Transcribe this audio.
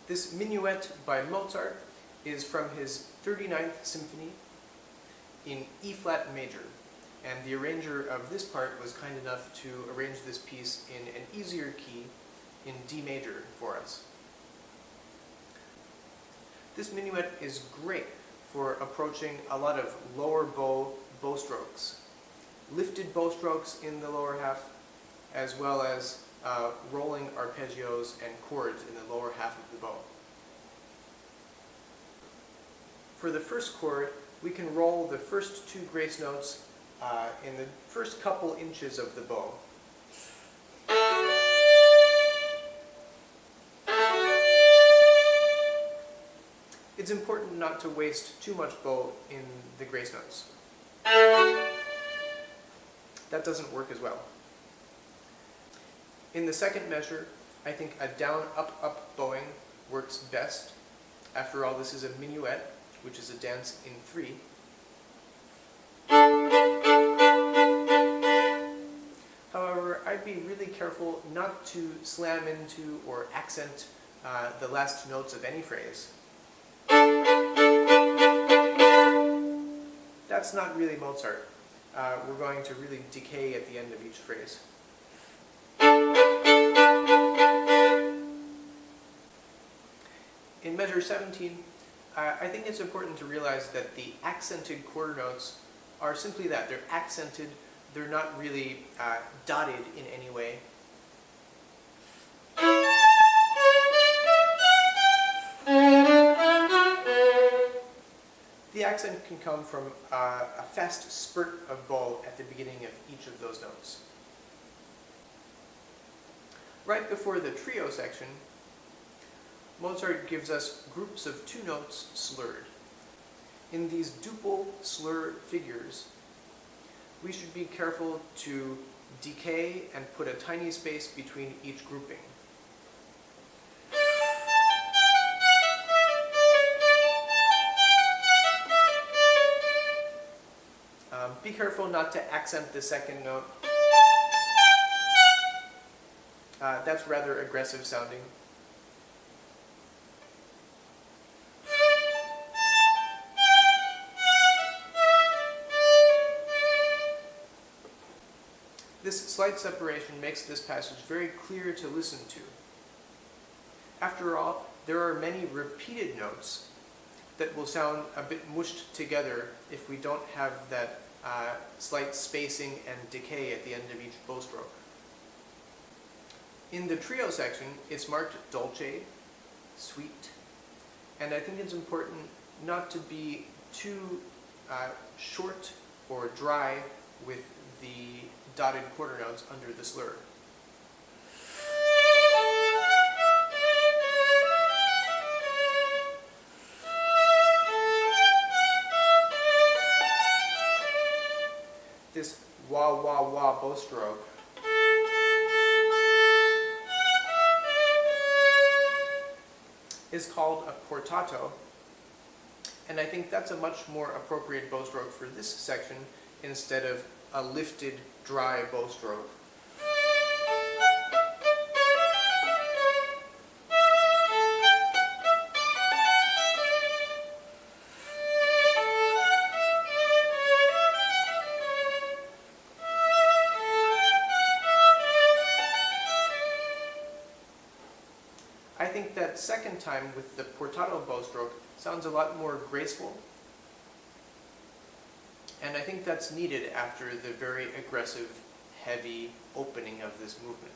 This Menuet by Mozart is from his 39th Symphony in E-flat major, and the arranger of this part was kind enough to arrange this piece in an easier key in D major for us. This Menuet is great for approaching a lot of lower bow strokes, lifted bow strokes in the lower half, as well as rolling arpeggios and chords in the lower half of the bow. For the first chord, we can roll the first two grace notes in the first couple inches of the bow. It's important not to waste too much bow in the grace notes. That doesn't work as well. In the second measure, I think a down-up-up bowing works best. After all, this is a minuet, which is a dance in 3. However, I'd be really careful not to slam into or accent the last notes of any phrase. That's not really Mozart. We're going to really decay at the end of each phrase. In measure 17, I think it's important to realize that the accented quarter notes are simply that. They're accented, they're not really dotted in any way. The accent can come from a fast spurt of bow at the beginning of each of those notes. Right before the trio section, Mozart gives us groups of 2 notes slurred. In these duple slur figures, we should be careful to decay and put a tiny space between each grouping. Be careful not to accent the second note. That's rather aggressive sounding. This slight separation makes this passage very clear to listen to. After all, there are many repeated notes that will sound a bit mushed together if we don't have that slight spacing and decay at the end of each bow stroke. In the trio section, it's marked dolce, sweet, and I think it's important not to be too short or dry with the dotted quarter notes under the slur. This wah wah wah bow stroke is called a portato, and I think that's a much more appropriate bow stroke for this section instead of a lifted, dry bow stroke. I think that second time with the portato bow stroke sounds a lot more graceful, and I think that's needed after the very aggressive, heavy opening of this movement.